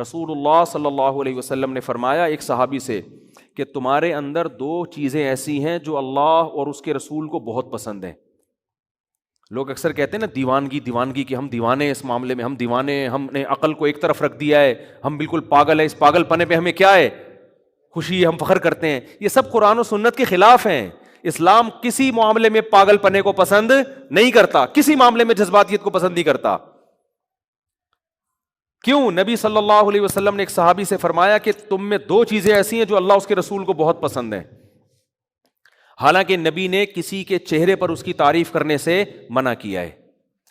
رسول اللہ صلی اللہ علیہ وسلم نے فرمایا ایک صحابی سے کہ تمہارے اندر دو چیزیں ایسی ہیں جو اللہ اور اس کے رسول کو بہت پسند ہیں. لوگ اکثر کہتے ہیں نا دیوانگی کہ ہم دیوانے ہیں اس معاملے میں، ہم دیوانے ہیں، ہم نے عقل کو ایک طرف رکھ دیا ہے، ہم بالکل پاگل ہیں، اس پاگل پنے پہ ہمیں کیا ہے خوشی ہے، ہم فخر کرتے ہیں. یہ سب قرآن و سنت کے خلاف ہیں. اسلام کسی معاملے میں پاگل پنے کو پسند نہیں کرتا، کسی معاملے میں جذباتیت کو پسند نہیں کرتا. کیوں؟ نبی صلی اللہ علیہ وسلم نے ایک صحابی سے فرمایا کہ تم میں دو چیزیں ایسی ہیں جو اللہ اس کے رسول کو بہت پسند ہیں. حالانکہ نبی نے کسی کے چہرے پر اس کی تعریف کرنے سے منع کیا ہے،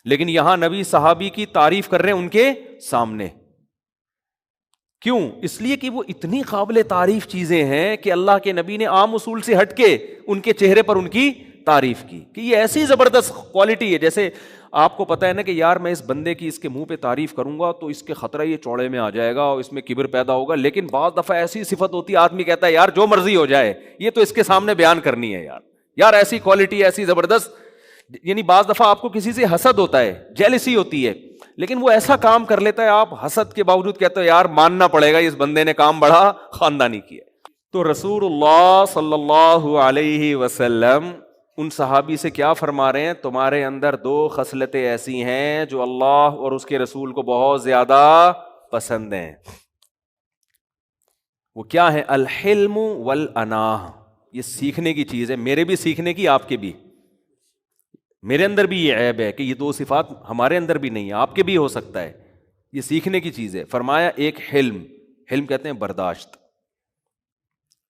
لیکن یہاں نبی صحابی کی تعریف کر رہے ہیں ان کے سامنے. کیوں؟ اس لیے کہ وہ اتنی قابل تعریف چیزیں ہیں کہ اللہ کے نبی نے عام اصول سے ہٹ کے ان کے چہرے پر ان کی تعریف کی کہ یہ ایسی زبردست کوالٹی ہے. جیسے آپ کو پتہ ہے نا کہ یار میں اس بندے کی اس کے منہ پہ تعریف کروں گا تو اس کے خطرہ یہ چوڑے میں آ جائے گا اور اس میں کبر پیدا ہوگا، لیکن بعض دفعہ ایسی صفت ہوتی ہے آدمی کہتا ہے یار جو مرضی ہو جائے یہ تو اس کے سامنے بیان کرنی ہے یار ایسی کوالٹی ایسی زبردست. یعنی بعض دفعہ آپ کو کسی سے حسد ہوتا ہے، جیلسی ہوتی ہے، لیکن وہ ایسا کام کر لیتا ہے آپ حسد کے باوجود کہتے ہو یار ماننا پڑے گا اس بندے نے کام بڑا خاندانی کیا. تو رسول اللہ صلی اللہ علیہ وسلم ان صحابی سے کیا فرما رہے ہیں؟ تمہارے اندر دو خصلتیں ایسی ہیں جو اللہ اور اس کے رسول کو بہت زیادہ پسند ہیں. وہ کیا ہے؟ الحلم والاناہ. یہ سیکھنے کی چیز ہے، میرے بھی سیکھنے کی، آپ کے بھی. میرے اندر بھی یہ عیب ہے کہ یہ دو صفات ہمارے اندر بھی نہیں ہے، آپ کے بھی ہو سکتا ہے. یہ سیکھنے کی چیز ہے. فرمایا ایک حلم کہتے ہیں برداشت،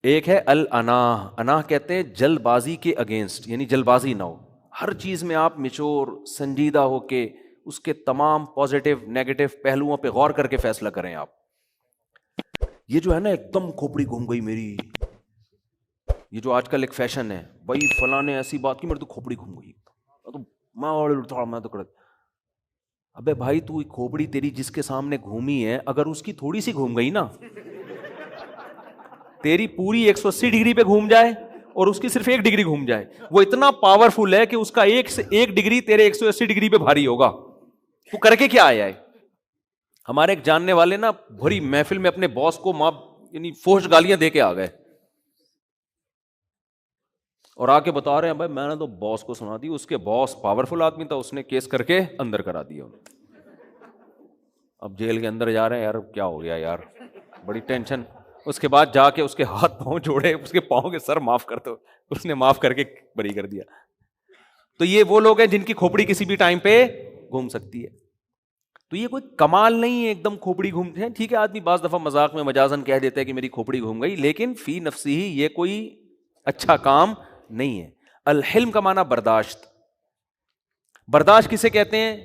ایک ہے الاناہ. اناہ کہتے ہیں جلد بازی کے اگینسٹ، یعنی جلد بازی نہ ہو، ہر چیز میں آپ میچور سنجیدہ ہو کے اس کے تمام پازیٹیو نیگیٹو پہلوؤں پہ غور کر کے فیصلہ کریں. آپ یہ جو ہے نا ایک دم کھوپڑی گھوم گئی میری، یہ جو آج کل ایک فیشن ہے، بھائی فلاں نے ایسی بات کی میرے تو کھوپڑی گھوم گئی، تو میں تو کر. ابے بھائی تو کھوپڑی تیری جس کے سامنے گھومی ہے اگر اس کی تھوڑی سی گھوم گئی نا، تیری پوری 180 ڈگری پہ گھوم جائے اور اس کی صرف 1 ڈگری گھوم جائے، وہ اتنا پاورفل ہے کہ اس کا 1 ڈگری تیرے 180 ڈگری پہ بھاری ہوگا. تو کر کے کیا آیا ہے؟ ہمارے ایک جاننے والے نا بھری محفل میں اپنے باس کو یعنی فوش گالیاں دے کے آ گئے اور آ کے بتا رہے ہیں بھائی میں نے تو باس کو سنا دی. اس کے باس پاورفل آدمی تھا، اس نے کیس کر کے اندر کرا دیا. اب جیل کے اندر جا رہے ہیں، یار کیا ہو گیا یار، بڑی ٹینشن. اس کے بعد جا کے اس کے ہاتھ پاؤں جوڑے، اس کے پاؤں کے سر معاف کر دو، اس نے معاف کر کے بری کر دیا. تو یہ وہ لوگ ہیں جن کی کھوپڑی کسی بھی ٹائم پہ گھوم سکتی ہے. تو یہ کوئی کمال نہیں ہے ایک دم کھوپڑی گھومتے ہیں. ٹھیک ہے آدمی بعض دفعہ مذاق میں مجازن کہہ دیتا ہے کہ میری کھوپڑی گھوم گئی، لیکن فی نفسی ہی یہ کوئی اچھا کام نہیں ہے. الحلم کا معنی برداشت. برداشت کسے کہتے ہیں؟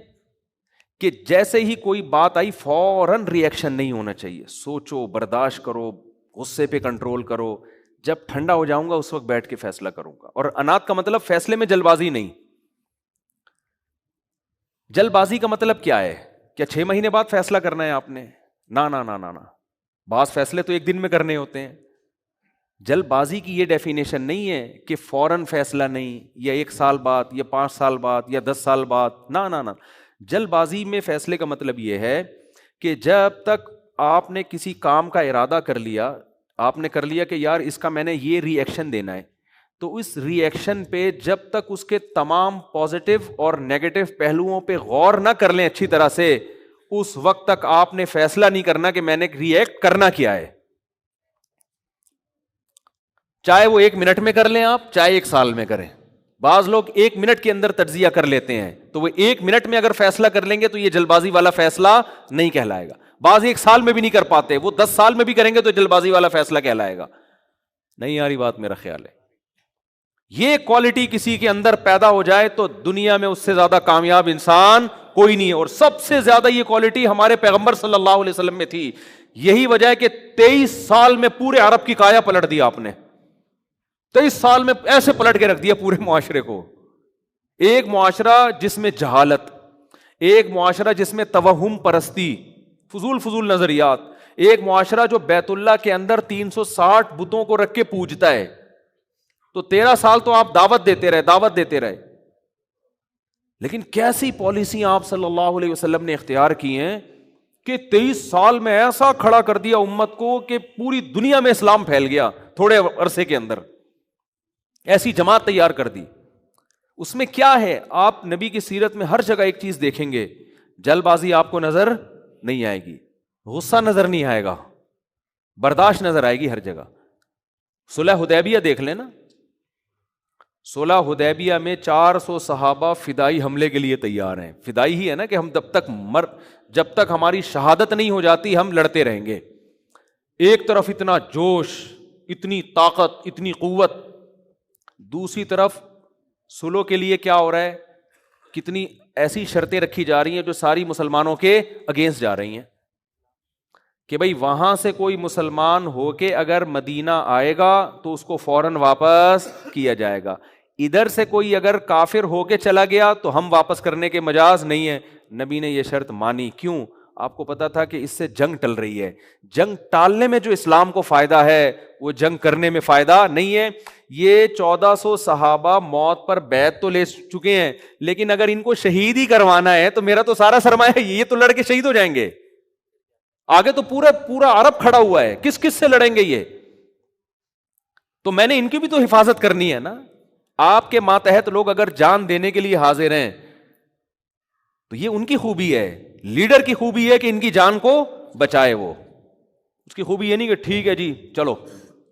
کہ جیسے ہی کوئی بات آئی فوراً ری ایکشن نہیں ہونا چاہیے، سوچو، برداشت کرو، غصے پہ کنٹرول کرو. جب ٹھنڈا ہو جاؤں گا اس وقت بیٹھ کے فیصلہ کروں گا. اور انات کا مطلب فیصلے میں جلد بازی نہیں. جلد بازی کا مطلب کیا ہے؟ کیا 6 مہینے بعد فیصلہ کرنا ہے آپ نے؟ نہ. بعض فیصلے تو 1 دن میں کرنے ہوتے ہیں. جلد بازی کی یہ ڈیفینیشن نہیں ہے کہ فوراً فیصلہ نہیں، یا 1 سال بعد، یا 5 سال بعد، یا 10 سال بعد. نہ. جلد بازی میں فیصلے کا مطلب یہ ہے کہ جب تک آپ نے کسی کام کا ارادہ کر لیا، آپ نے کر لیا کہ یار اس کا میں نے یہ ری ایکشن دینا ہے، تو اس ری ایکشن پہ جب تک اس کے تمام پازیٹیو اور نیگیٹو پہلوؤں پہ غور نہ کر لیں اچھی طرح سے، اس وقت تک آپ نے فیصلہ نہیں کرنا کہ میں نے ری ایکٹ کرنا کیا ہے. چاہے وہ 1 منٹ میں کر لیں آپ، چاہے 1 سال میں کریں. بعض لوگ 1 منٹ کے اندر تجزیہ کر لیتے ہیں، تو وہ 1 منٹ میں اگر فیصلہ کر لیں گے تو یہ جلد بازی والا فیصلہ نہیں کہلائے گا. بعض 1 سال میں بھی نہیں کر پاتے، وہ 10 سال میں بھی کریں گے تو جلد بازی والا فیصلہ کہلائے گا. نہیں آ رہی بات؟ میرا خیال ہے یہ کوالٹی کسی کے اندر پیدا ہو جائے تو دنیا میں اس سے زیادہ کامیاب انسان کوئی نہیں ہے. اور سب سے زیادہ یہ کوالٹی ہمارے پیغمبر صلی اللہ علیہ وسلم میں تھی. یہی وجہ ہے کہ 23 سال میں پورے عرب کی کایا پلٹ دیا آپ نے. 23 سال میں ایسے پلٹ کے رکھ دیا پورے معاشرے کو. ایک معاشرہ جس میں جہالت، ایک معاشرہ جس میں توہم پرستی، فضول نظریات، ایک معاشرہ جو بیت اللہ کے اندر 360 بتوں کو رکھ کے پوجتا ہے. تو 13 سال تو آپ دعوت دیتے رہے. لیکن کیسی پالیسی آپ صلی اللہ علیہ وسلم نے اختیار کی ہیں کہ 23 سال میں ایسا کھڑا کر دیا امت کو کہ پوری دنیا میں اسلام پھیل گیا تھوڑے عرصے کے اندر، ایسی جماعت تیار کر دی۔ اس میں کیا ہے، آپ نبی کی سیرت میں ہر جگہ ایک چیز دیکھیں گے، جلد بازی آپ کو نظر نہیں آئے گی، غصہ نظر نہیں آئے گا، برداشت نظر آئے گی ہر جگہ۔ صلح حدیبیہ دیکھ لیں نا، صلح حدیبیہ میں 400 صحابہ فدائی حملے کے لیے تیار ہیں۔ فدائی ہی ہے نا کہ ہم جب تک ہماری شہادت نہیں ہو جاتی ہم لڑتے رہیں گے۔ ایک طرف اتنا جوش، اتنی طاقت، اتنی قوت، دوسری طرف صلح کے لیے کیا ہو رہا ہے، کتنی ایسی شرطیں رکھی جا رہی ہیں جو ساری مسلمانوں کے اگینسٹ جا رہی ہیں، کہ بھئی وہاں سے کوئی مسلمان ہو کے اگر مدینہ آئے گا تو اس کو فوراً واپس کیا جائے گا، ادھر سے کوئی اگر کافر ہو کے چلا گیا تو ہم واپس کرنے کے مجاز نہیں ہے۔ نبی نے یہ شرط مانی، کیوں؟ آپ کو پتا تھا کہ اس سے جنگ ٹل رہی ہے، جنگ ٹالنے میں جو اسلام کو فائدہ ہے وہ جنگ کرنے میں فائدہ نہیں ہے۔ یہ 1400 صحابہ موت پر بیعت تو لے چکے ہیں، لیکن اگر ان کو شہید ہی کروانا ہے تو میرا تو سارا سرمایہ یہ تو لڑ کے شہید ہو جائیں گے، آگے تو پورا عرب کھڑا ہوا ہے، کس کس سے لڑیں گے یہ؟ تو میں نے ان کی بھی تو حفاظت کرنی ہے نا۔ آپ کے ماتحت لوگ اگر جان دینے کے لیے حاضر ہیں تو یہ ان کی خوبی ہے، لیڈر کی خوبی ہے کہ ان کی جان کو بچائے، وہ اس کی خوبی یہ نہیں کہ ٹھیک ہے جی چلو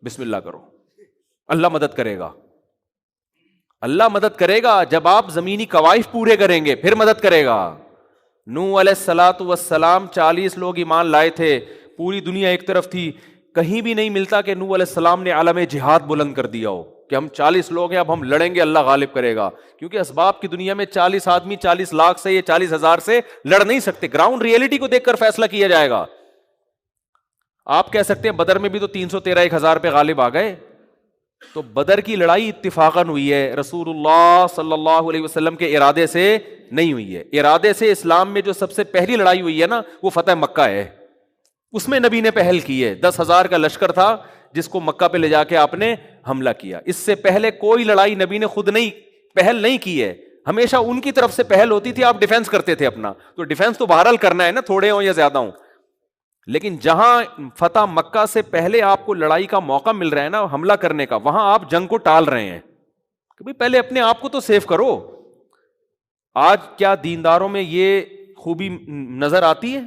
بسم اللہ کرو، اللہ مدد کرے گا۔ اللہ مدد کرے گا جب آپ زمینی کوائف پورے کریں گے، پھر مدد کرے گا۔ نوح علیہ الصلوۃ والسلام 40 لوگ ایمان لائے تھے، پوری دنیا ایک طرف تھی، کہیں بھی نہیں ملتا کہ نوح علیہ السلام نے عالم جہاد بلند کر دیا ہو کہ ہم 40 لوگ ہیں اب ہم لڑیں گے اللہ غالب کرے گا، کیونکہ اسباب کی دنیا میں 40 آدمی 40 لاکھ سے یا 40,000 سے لڑ نہیں سکتے، گراؤنڈ ریئلٹی کو دیکھ کر فیصلہ کیا جائے گا۔ آپ کہہ سکتے ہیں بدر میں بھی تو 313 1000 پہ غالب آ گئے، تو بدر کی لڑائی اتفاقاً ہوئی ہے، رسول اللہ صلی اللہ علیہ وسلم کے ارادے سے نہیں ہوئی ہے۔ ارادے سے اسلام میں جو سب سے پہلی لڑائی ہوئی ہے نا وہ فتح مکہ ہے، اس میں نبی نے پہل کی ہے، 10,000 کا لشکر تھا جس کو مکہ پہ لے جا کے آپ نے حملہ کیا۔ اس سے پہلے کوئی لڑائی نبی نے خود نہیں پہل نہیں کی ہے، ہمیشہ ان کی طرف سے پہل ہوتی تھی، آپ ڈیفینس کرتے تھے اپنا، تو ڈیفینس تو بہرحال کرنا ہے نا، تھوڑے ہوں یا زیادہ ہوں، لیکن جہاں فتح مکہ سے پہلے آپ کو لڑائی کا موقع مل رہا ہے نا حملہ کرنے کا، وہاں آپ جنگ کو ٹال رہے ہیں کہ بھئی پہلے اپنے آپ کو تو سیف کرو۔ آج کیا دینداروں میں یہ خوبی نظر آتی ہے؟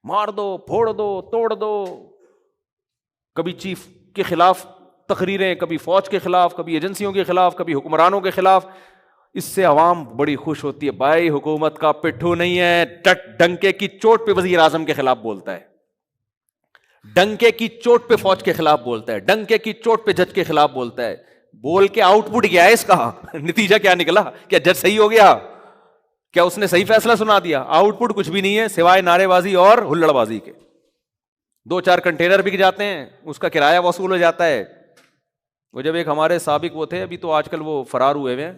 مار دو، پھوڑ دو، توڑ دو، کبھی چیف کے خلاف تقریریں، کبھی فوج کے خلاف، کبھی ایجنسیوں کے خلاف، کبھی حکمرانوں کے خلاف، اس سے عوام بڑی خوش ہوتی ہے، بھائی حکومت کا پٹھو نہیں ہے، ڈنکے کی چوٹ پہ وزیر اعظم کے خلاف بولتا ہے، ڈنکے کی چوٹ پہ فوج کے خلاف بولتا ہے، ڈنکے کی چوٹ پہ جج کے خلاف بولتا ہے، بول کے آؤٹ پٹ کیا ہے اس کا، نتیجہ کیا نکلا؟ کیا جج صحیح ہو گیا؟ کیا اس نے صحیح فیصلہ سنا دیا؟ آؤٹ پٹ کچھ بھی نہیں ہے سوائے نعرے بازی اور ہلڑ بازی کے، 2-4 کنٹینر بک جاتے ہیں، اس کا کرایہ وصول ہو جاتا ہے۔ وہ جب ایک ہمارے سابق وہ تھے، ابھی تو آج کل وہ فرار ہوئے ہیں،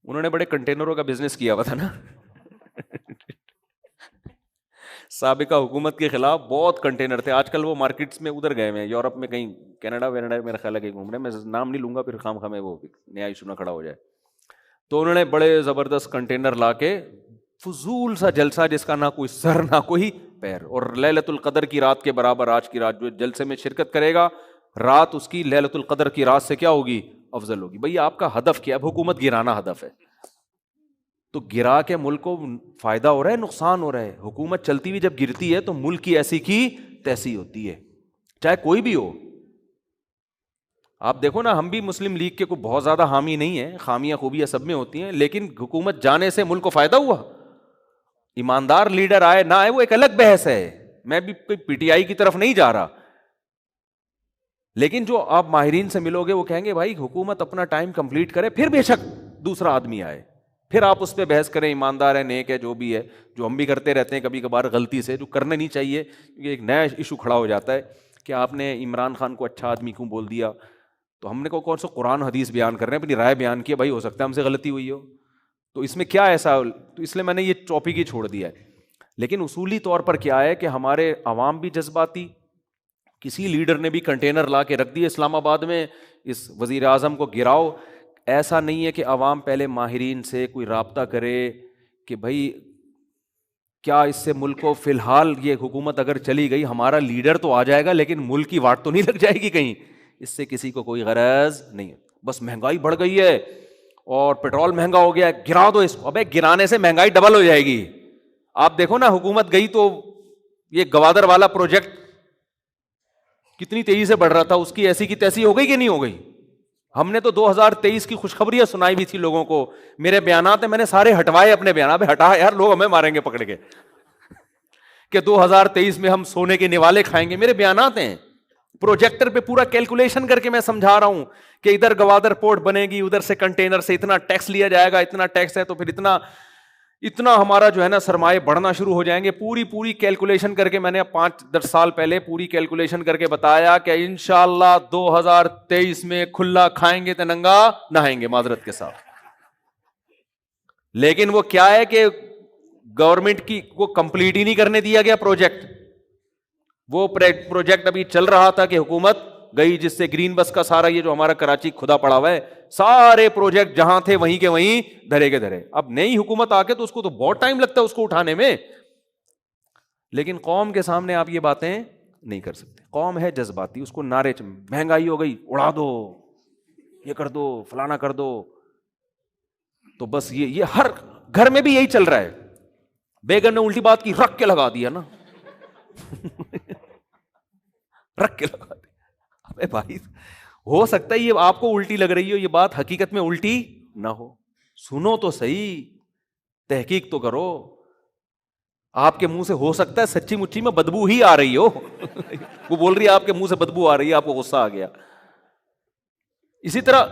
انہوں نے بڑے کنٹینروں کا بزنس کیا ہوا تھا نا سابقہ حکومت کے خلاف بہت کنٹینر تھے، آج کل وہ مارکیٹس میں ادھر گئے ہوئے ہیں، یورپ میں کہیں کینیڈا وینیڈا میرا خیال ہے کہ گھوم رہے ہیں، میں نام نہیں لوں گا پھر خام خامے وہ نیا ایشو نہ کھڑا ہو جائے۔ تو انہوں نے بڑے زبردست کنٹینر لا کے فضول سا جلسہ جس کا نہ کوئی سر نہ کوئی پیر، اور لیلۃ القدر کی رات کے برابر آج کی رات جو جلسے میں شرکت کرے گا، رات اس کی لیلۃ القدر کی رات سے کیا ہوگی؟ افضل ہوگی۔ بھئی آپ کا ہدف کیا ہے؟ حکومت گرانا ہدف ہے، تو گرا کے ملک کو فائدہ ہو رہا ہے نقصان ہو رہا ہے؟ حکومت چلتی ہوئی جب گرتی ہے تو ملک کی ایسی کی تیسی ہوتی ہے، چاہے کوئی بھی ہو۔ آپ دیکھو نا، ہم بھی مسلم لیگ کے کوئی بہت زیادہ حامی نہیں ہیں، خامیاں خوبیاں سب میں ہوتی ہیں، لیکن حکومت جانے سے ملک کو فائدہ ہوا، ایماندار لیڈر آئے نہ آئے وہ ایک الگ بحث ہے، میں بھی کوئی پی ٹی آئی کی طرف نہیں جا رہا، لیکن جو آپ ماہرین سے ملو گے وہ کہیں گے بھائی حکومت اپنا ٹائم کمپلیٹ کرے پھر بے شک دوسرا آدمی آئے، پھر آپ اس پہ بحث کریں، ایماندار ہے، نیک ہے، جو بھی ہے، جو ہم بھی کرتے رہتے ہیں کبھی کبھار غلطی سے، جو کرنا نہیں چاہیے، کیونکہ ایک نیا ایشو کھڑا ہو جاتا ہے کہ آپ نے عمران خان کو اچھا آدمی کیوں بول دیا، تو ہم نے کون سا قرآن حدیث بیان کر رہے ہیں، اپنی رائے بیان کی ہے، بھائی ہو سکتا ہے ہم سے غلطی ہوئی ہو، تو اس میں کیا ایسا، تو اس لیے میں نے یہ ٹاپک ہی چھوڑ دیا ہے۔ لیکن اصولی طور پر کیا ہے کہ ہمارے عوام بھی جذباتی، کسی لیڈر نے بھی کنٹینر لا کے رکھ دیے اسلام آباد میں، اس وزیر اعظم کو گراؤ، ایسا نہیں ہے کہ عوام پہلے ماہرین سے کوئی رابطہ کرے کہ بھائی کیا اس سے ملک کو فی الحال یہ حکومت اگر چلی گئی, ہمارا لیڈر تو آ جائے گا لیکن ملک کی واٹ تو نہیں لگ جائے گی کہیں, اس سے کسی کو کوئی غرض نہیں. بس مہنگائی بڑھ گئی ہے اور پیٹرول مہنگا ہو گیا ہے, گرا دو اس کو. ابے گرانے سے مہنگائی ڈبل ہو جائے گی. آپ دیکھو نا, حکومت گئی تو یہ گوادر والا پروجیکٹ کتنی تیزی سے بڑھ رہا تھا, اس کی ایسی کی تیسی ہو گئی کہ نہیں ہو گئی؟ ہم نے تو 2023 کی خوشخبریاں سنائی بھی تھی لوگوں کو. میرے بیانات ہیں, میں نے سارے ہٹوائے اپنے بیانات. ہٹا یار, لوگ ہمیں ماریں گے پکڑ کے کہ 2023 میں ہم سونے کے نوالے کھائیں گے. میرے بیانات ہیں, پروجیکٹر پہ پورا کیلکولیشن کر کے میں سمجھا رہا ہوں کہ ادھر گوادر پورٹ بنے گی, ادھر سے کنٹینر سے اتنا ٹیکس لیا جائے گا, اتنا ٹیکس ہے تو پھر اتنا ہمارا جو ہے نا سرمایہ بڑھنا شروع ہو جائیں گے. پوری کیلکولیشن کر کے میں نے 5-10 سال پہلے پوری کیلکولیشن کر کے بتایا کہ انشاءاللہ 2023 میں کھلا کھائیں گے تو ننگا نہائیں گے, معذرت کے ساتھ. لیکن وہ کیا ہے کہ گورنمنٹ کی وہ کمپلیٹ ہی نہیں کرنے دیا گیا پروجیکٹ. وہ پروجیکٹ ابھی چل رہا تھا کہ حکومت گئی, جس سے گرین بس کا سارا یہ جو ہمارا کراچی کھدا پڑا ہوا ہے, سارے پروجیکٹ جہاں تھے وہیں کے وہیں دھرے کے دھرے. اب نئی حکومت آ کے تو اس کو تو بہت ٹائم لگتا ہے اس کو اٹھانے میں, لیکن قوم کے سامنے آپ یہ باتیں نہیں کر سکتے. قوم ہے جذباتی, اس کو نعرے مہنگائی ہو گئی اڑا دو, یہ کر دو, فلانا کر دو. تو بس یہ ہر گھر میں بھی یہی چل رہا ہے. بیگن نے الٹی بات کی, رکھ کے لگا دیا نا رکھ کے لگا دیا. ابے بھائی, ہو سکتا ہے یہ آپ کو الٹی لگ رہی ہو, یہ بات حقیقت میں الٹی نہ ہو. سنو تو صحیح, تحقیق تو کرو. آپ کے منہ سے ہو سکتا ہے سچی مچی میں بدبو ہی آ رہی ہو وہ بول رہی ہے آپ کے منہ سے بدبو آ رہی ہے, آپ کو غصہ آ گیا. اسی طرح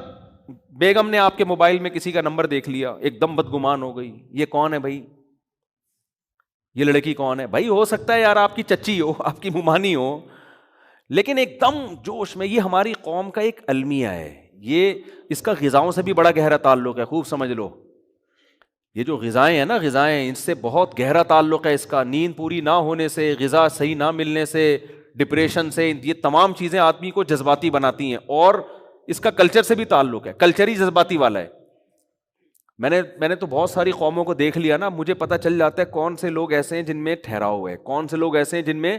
بیگم نے آپ کے موبائل میں کسی کا نمبر دیکھ لیا, ایک دم بدگمان ہو گئی. یہ کون ہے بھائی, یہ لڑکی کون ہے بھائی؟ ہو سکتا ہے یار آپ کی چچی ہو, آپ کی ممانی ہو, لیکن ایک دم جوش میں. یہ ہماری قوم کا ایک المیہ ہے. یہ اس کا غذاؤں سے بھی بڑا گہرا تعلق ہے, خوب سمجھ لو. یہ جو غذائیں ہیں نا, غذائیں, ان سے بہت گہرا تعلق ہے اس کا. نیند پوری نہ ہونے سے, غذا صحیح نہ ملنے سے, ڈپریشن سے, یہ تمام چیزیں آدمی کو جذباتی بناتی ہیں. اور اس کا کلچر سے بھی تعلق ہے, کلچر ہی جذباتی والا ہے. میں نے تو بہت ساری قوموں کو دیکھ لیا نا, مجھے پتہ چل جاتا ہے کون سے لوگ ایسے ہیں جن میں ٹھہراؤ ہے, کون سے لوگ ایسے ہیں جن میں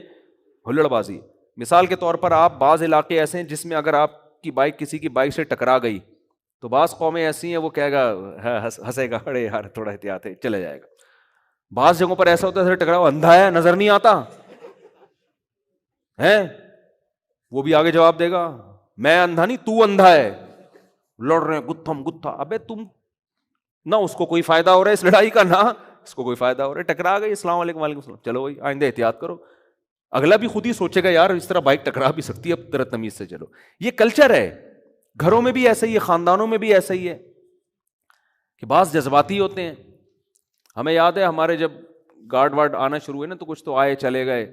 ہلڑ بازی. مثال کے طور پر آپ بعض علاقے ایسے ہیں جس میں اگر آپ کی بائک کسی کی بائک سے ٹکرا گئی تو بعض قومیں ایسی ہیں وہ کہے گا, ہنسے گا, ارے یار تھوڑا احتیاط ہے, چلے جائے گا. بعض جگہوں پر ایسا ہوتا ہے ٹکراؤ, اندھا ہے نظر نہیں آتا ہے, وہ بھی آگے جواب دے گا میں اندھا نہیں, تو اندھا ہے. لڑ رہے ہیں گتھم گتھا. ابے تم نہ اس کو کوئی فائدہ ہو رہا ہے اس لڑائی کا, نہ اس کو کوئی فائدہ ہو رہا ہے. ٹکرا گئی, السلام علیکم وعلیکم السلام, چلو بھائی آئندہ احتیاط کرو. اگلا بھی خود ہی سوچے گا یار اس طرح بائک ٹکرا بھی سکتی ہے, اب طرح تمیز سے چلو. یہ کلچر ہے, گھروں میں بھی ایسا ہی ہے, خاندانوں میں بھی ایسا ہی ہے کہ بعض جذباتی ہوتے ہیں. ہمیں یاد ہے ہمارے جب گارڈ وارڈ آنا شروع ہوئے نا تو کچھ تو آئے چلے گئے,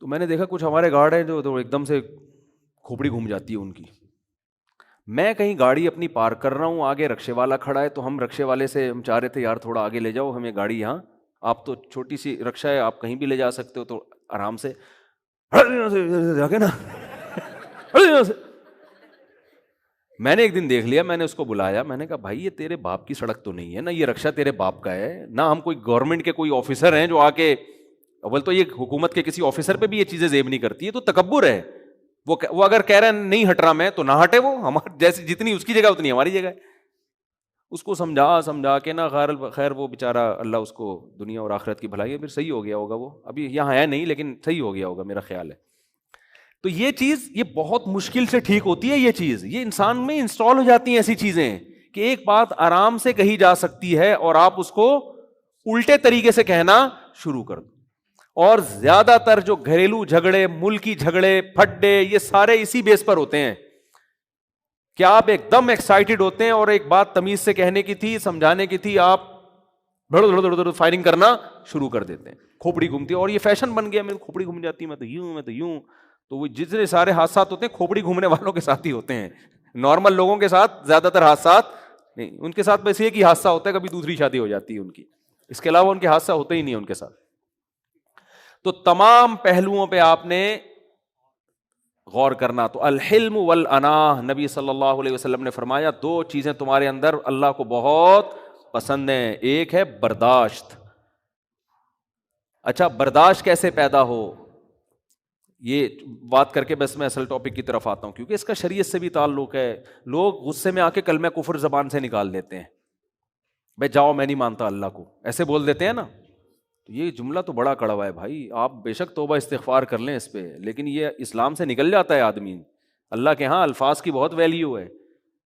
تو میں نے دیکھا کچھ ہمارے گارڈ ہیں جو تو ایک دم سے کھوپڑی گھوم جاتی ہے ان کی. میں کہیں گاڑی اپنی پارک کر رہا ہوں, آگے رکشے والا کھڑا ہے, تو ہم رکشے والے سے ہم چاہ رہے تھے یار تھوڑا آگے لے جاؤ ہمیں گاڑی, یہاں آپ تو چھوٹی سی رکشہ ہے, آپ کہیں بھی لے جا سکتے ہو, تو آرام سے نا میں نے ایک دن دیکھ لیا, میں نے اس کو بلایا, میں نے کہا بھائی یہ تیرے باپ کی سڑک تو نہیں ہے نا, یہ رکشہ تیرے باپ کا ہے نہ, ہم کوئی گورنمنٹ کے کوئی آفیسر ہیں جو آ کے, اول تو یہ حکومت کے کسی آفیسر پہ بھی یہ چیزیں زیب نہیں کرتی ہے, تو تکبر ہے. وہ اگر کہہ رہا ہے نہیں ہٹ رہا میں تو نہ ہٹے, وہ ہمارے جیسے جتنی اس کی جگہ اتنی ہماری جگہ ہے. اس کو سمجھا کے نا, خیر وہ بیچارہ اللہ اس کو دنیا اور آخرت کی بھلائی ہے, پھر صحیح ہو گیا ہوگا. وہ ابھی یہاں ہے نہیں لیکن صحیح ہو گیا ہوگا میرا خیال ہے. تو یہ چیز یہ بہت مشکل سے ٹھیک ہوتی ہے, یہ چیز یہ انسان میں انسٹال ہو جاتی ہیں ایسی چیزیں کہ ایک بات آرام سے کہی جا سکتی ہے اور آپ اس کو الٹے طریقے سے کہنا شروع کر دو. اور زیادہ تر جو گھریلو جھگڑے, ملکی جھگڑے, پھڈے, یہ سارے اسی بیس پر ہوتے ہیں کہ آپ ایک دم ایکسائٹڈ ہوتے ہیں اور ایک بات تمیز سے کہنے کی تھی, سمجھانے کی تھی, آپ فائرنگ کرنا شروع کر دیتے ہیں, کھوپڑی گھومتی ہے. اور یہ فیشن بن گیا, میں کھوپڑی گھوم جاتی, میں تو یوں. تو وہ جتنے سارے حادثات ہوتے ہیں کھوپڑی گھومنے والوں کے ساتھ ہی ہوتے ہیں, نارمل لوگوں کے ساتھ زیادہ تر حادثات نہیں. ان کے ساتھ بس ایک ہی حادثہ ہوتا ہے, کبھی دوسری شادی ہو جاتی ہے ان کی, اس کے علاوہ ان کے حادثہ ہوتا ہی نہیں ہے ان کے ساتھ. تو تمام پہلوؤں پہ آپ نے غور کرنا. تو الحلم والاناہ, نبی صلی اللہ علیہ وسلم نے فرمایا 2 چیزیں تمہارے اندر اللہ کو بہت پسند ہیں. ایک ہے برداشت, اچھا برداشت کیسے پیدا ہو، یہ بات کر کے بس میں اصل ٹاپک کی طرف آتا ہوں، کیونکہ اس کا شریعت سے بھی تعلق ہے. لوگ غصے میں آ کے کلمہ کفر زبان سے نکال دیتے ہیں، بھائی جاؤ میں نہیں مانتا اللہ کو، ایسے بول دیتے ہیں نا. تو یہ جملہ تو بڑا کڑوا ہے بھائی، آپ بے شک توبہ استغفار کر لیں اس پہ، لیکن یہ اسلام سے نکل جاتا ہے آدمی. اللہ کے ہاں الفاظ کی بہت ویلیو ہے.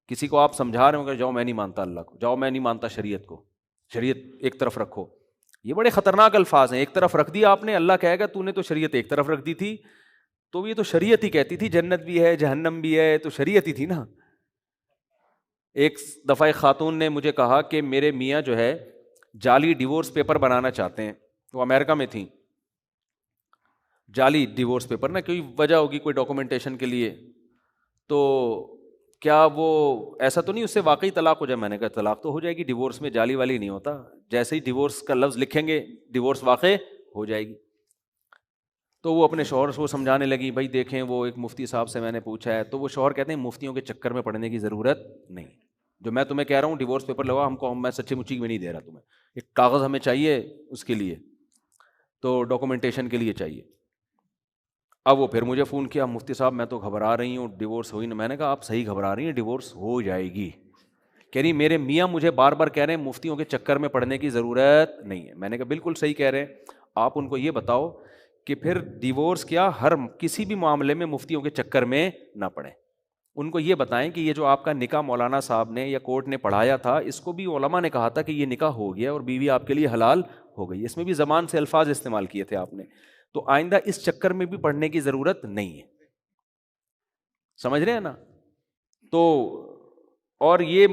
کسی کو آپ سمجھا رہے ہو کہ جاؤ میں نہیں مانتا اللہ کو، جاؤ میں نہیں مانتا شریعت کو، شریعت ایک طرف رکھو، یہ بڑے خطرناک الفاظ ہیں. ایک طرف رکھ دیا آپ نے، اللہ کہے گا تو نے تو شریعت ایک طرف رکھ دی تھی. تو یہ تو شریعت ہی کہتی تھی جنت بھی ہے جہنم بھی ہے، تو شریعت ہی تھی نا. ایک دفعہ ایک خاتون نے مجھے کہا کہ میرے میاں جو ہے جعلی ڈیورس پیپر بنانا چاہتے ہیں. وہ امریکہ میں تھیں. جعلی ڈیورس پیپر نا، کوئی وجہ ہوگی کوئی ڈاکومنٹیشن کے لیے، تو کیا وہ ایسا تو نہیں اس سے واقعی طلاق ہو جائے؟ میں نے کہا طلاق تو ہو جائے گی، ڈیورس میں جعلی والی نہیں ہوتا، جیسے ہی ڈیورس کا لفظ لکھیں گے ڈیورس واقع ہو جائے گی. تو وہ اپنے شوہر کو سمجھانے لگی، بھائی دیکھیں وہ ایک مفتی صاحب سے میں نے پوچھا ہے، تو وہ شوہر کہتے ہیں مفتیوں کے چکر میں پڑنے کی ضرورت نہیں، جو میں تمہیں کہہ رہا ہوں ڈیورس پیپر لگا ہم کو، میں سچی مچی میں نہیں دے رہا تمہیں، ایک کاغذ ہمیں چاہیے اس کے لیے، تو ڈاکومنٹیشن کے لیے چاہیے. اب وہ پھر مجھے فون کیا، مفتی صاحب میں تو گھبرا رہی ہوں ڈیورس ہوئی نا. میں نے کہا آپ صحیح گھبرا رہی ہیں، ڈیورس ہو جائے گی. کہہ رہی میرے میاں مجھے بار بار کہہ رہے ہیں مفتیوں کے چکر میں پڑنے کی ضرورت نہیں ہے. میں نے کہا بالکل صحیح کہہ رہے ہیں. آپ ان کو یہ بتاؤ کہ پھر ڈیورس کیا ہر کسی بھی معاملے میں مفتیوں کے چکر میں نہ پڑیں. ان کو یہ بتائیں کہ یہ جو آپ کا نکاح مولانا صاحب نے یا کورٹ نے پڑھایا تھا، اس کو بھی علماء نے کہا تھا کہ یہ نکاح ہو گیا اور بیوی آپ کے لیے حلال ہو گئی. اس میں بھی زبان سے الفاظ استعمال کیے تھے آپ نے، تو آئندہ اس چکر میں بھی پڑھنے کی ضرورت نہیں ہے. سمجھ رہے ہیں نا؟ تو اور یہ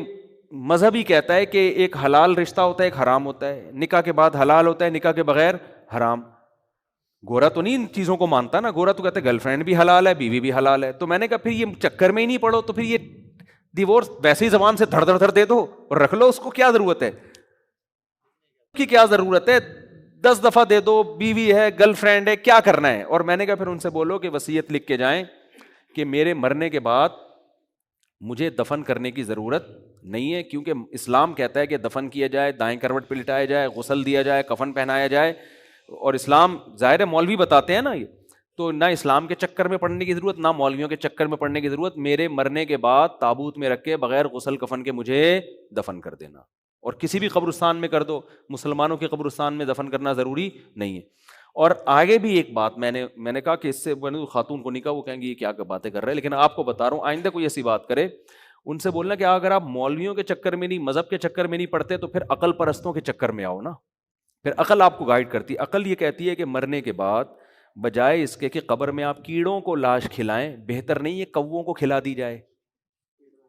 مذہب ہی کہتا ہے کہ ایک حلال رشتہ ہوتا ہے ایک حرام ہوتا ہے، نکاح کے بعد حلال ہوتا ہے، نکاح کے بغیر حرام. گورا تو نہیں ان چیزوں کو مانتا نا، گورا تو کہتا ہے گرل فرینڈ بھی حلال ہے بیوی بھی حلال ہے. تو میں نے کہا پھر یہ چکر میں ہی نہیں پڑو، تو پھر یہ ڈیورس ویسے ہی زبان سے دھڑ دھڑ دھڑ دے دو اور رکھ لو، اس کو کیا ضرورت ہے؟ کی کیا ضرورت ہے؟ 10 دفعہ دے دو، بیوی ہے گرل فرینڈ ہے، کیا کرنا ہے؟ اور میں نے کہا پھر ان سے بولو کہ وصیت لکھ کے جائیں کہ میرے مرنے کے بعد مجھے دفن کرنے کی ضرورت نہیں ہے، کیونکہ اسلام کہتا ہے کہ دفن کیا جائے، دائیں کروٹ پہ لٹایا جائے، غسل دیا جائے، کفن پہنایا جائے. اور اسلام ظاہر ہے مولوی بتاتے ہیں نا یہ، تو نہ اسلام کے چکر میں پڑنے کی ضرورت، نہ مولویوں کے چکر میں پڑنے کی ضرورت. میرے مرنے کے بعد تابوت میں رکھ کے بغیر غسل کفن کے مجھے دفن کر دینا، اور کسی بھی قبرستان میں کر دو، مسلمانوں کے قبرستان میں دفن کرنا ضروری نہیں ہے. اور آگے بھی ایک بات میں نے کہا کہ اس سے خاتون کو نہیں کہا، وہ کہیں گے یہ کیا باتیں کر رہے ہیں، لیکن آپ کو بتا رہا ہوں آئندہ کوئی ایسی بات کرے ان سے بولنا کہ اگر آپ مولویوں کے چکر میں نہیں، مذہب کے چکر میں نہیں پڑتے تو پھر عقل پرستوں کے چکر میں آؤ نا. پھر عقل آپ کو گائیڈ کرتی. عقل یہ کہتی ہے کہ مرنے کے بعد بجائے اس کے کہ قبر میں آپ کیڑوں کو لاش کھلائیں، بہتر نہیں ہے کووں کو کھلا دی جائے،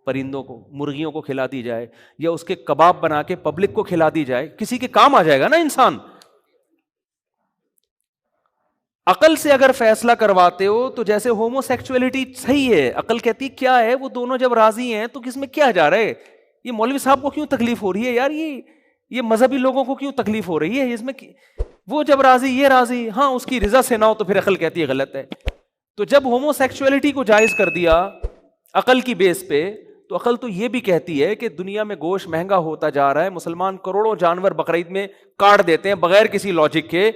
پرندوں کو، مرغیوں کو کھلا دی جائے، یا اس کے کباب بنا کے پبلک کو کھلا دی جائے، کسی کے کام آ جائے گا نا انسان. عقل سے اگر فیصلہ کرواتے ہو تو جیسے ہومو سیکچولیٹی صحیح ہے، عقل کہتی کیا ہے وہ دونوں جب راضی ہیں تو کس میں کیا جا رہا ہے؟ یہ مولوی صاحب کو کیوں تکلیف ہو رہی ہے یار؟ یہ مذہبی لوگوں کو کیوں تکلیف ہو رہی ہے اس میں؟ وہ جب راضی یہ راضی، ہاں اس کی رضا سے نہ ہو تو پھر عقل کہتی ہے غلط ہے. تو جب ہومو سیکچولیٹی کو جائز کر دیا عقل کی بیس پہ، تو عقل تو یہ بھی کہتی ہے کہ دنیا میں گوشت مہنگا ہوتا جا رہا ہے، مسلمان کروڑوں جانور بقرعید میں کاٹ دیتے ہیں بغیر کسی لاجک کے،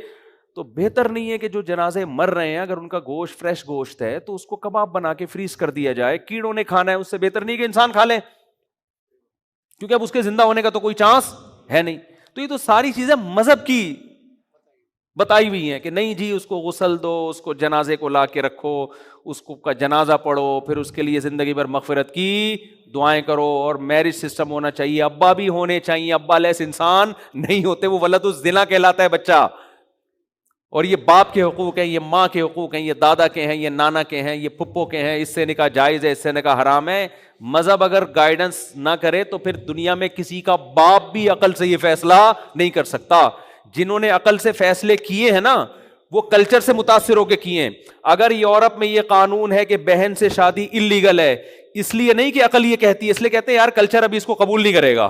تو بہتر نہیں ہے کہ جو جنازے مر رہے ہیں اگر ان کا گوشت فریش گوشت ہے تو اس کو کباب بنا کے فریز کر دیا جائے، کیڑوں نے کھانا ہے اس سے بہتر نہیں کہ انسان کھا لیں، کیونکہ اب اس کے زندہ ہونے کا تو کوئی چانس ہے نہیں. تو یہ تو ساری چیزیں مذہب کی بتائی ہوئی ہیں کہ نہیں جی اس کو غسل دو، اس کو جنازے کو لا کے رکھو، اس کو کا جنازہ پڑھو، پھر اس کے لیے زندگی بھر مغفرت کی دعائیں کرو، اور میرج سسٹم ہونا چاہیے، ابا بھی ہونے چاہیے، ابا لیس انسان نہیں ہوتے، وہ ولد الزنا کہلاتا ہے بچہ. اور یہ باپ کے حقوق ہیں، یہ ماں کے حقوق ہیں، یہ دادا کے ہیں، یہ نانا کے ہیں، یہ پھپھو کے ہیں، اس سے نکاح جائز ہے، اس سے نکاح حرام ہے. مذہب اگر گائیڈنس نہ کرے تو پھر دنیا میں کسی کا باپ بھی عقل سے یہ فیصلہ نہیں کر سکتا. جنہوں نے عقل سے فیصلے کیے ہیں نا وہ کلچر سے متاثر ہو کے کیے ہیں. اگر یورپ میں یہ قانون ہے کہ بہن سے شادی اللیگل ہے، اس لیے نہیں کہ عقل یہ کہتی ہے، اس لیے کہتے ہیں یار کلچر ابھی اس کو قبول نہیں کرے گا.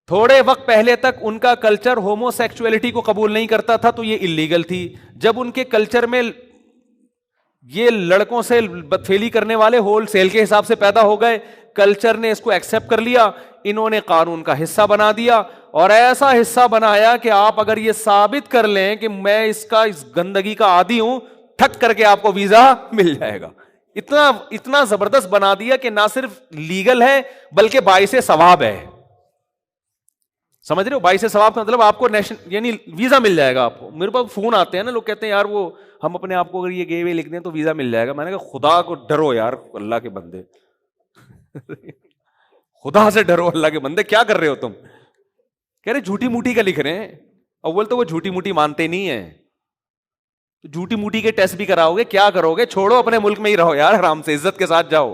تھوڑے وقت پہلے تک ان کا کلچر ہومو سیکچولیٹی کو قبول نہیں کرتا تھا تو یہ اللیگل تھی. جب ان کے کلچر میں یہ لڑکوں سے بدفعلی کرنے والے ہول سیل کے حساب سے پیدا ہو گئے، کلچر نے اس کو ایکسپٹ کر لیا، انہوں نے قانون کا حصہ بنا دیا. اور ایسا حصہ بنایا کہ آپ اگر یہ ثابت کر لیں کہ میں اس گندگی کا عادی ہوں، ٹھک کر کے آپ کو ویزا مل جائے گا. اتنا زبردست بنا دیا کہ نہ صرف لیگل ہے بلکہ باعث ثواب ہے. سمجھ رہے ہو؟ باعث ثواب کا مطلب آپ کو یعنی ویزا مل جائے گا آپ کو. میرے پاس فون آتے ہیں نا، لوگ کہتے ہیں یار وہ ہم اپنے آپ کو اگر یہ گئے ہوئے لکھ دیں تو ویزا مل جائے گا. میں نے کہا خدا کو ڈرو یار، اللہ کے بندے خدا سے ڈرو، اللہ کے بندے کیا کر رہے ہو تم؟ کہہ رہے جھوٹی موٹی کا لکھ رہے ہیں. اول تو وہ جھوٹی موٹی مانتے نہیں ہیں، جھوٹی موٹی کے ٹیسٹ بھی کراؤ گے، کیا کرو گے؟ چھوڑو، اپنے ملک میں ہی رہو یار، آرام سے عزت کے ساتھ جاؤ.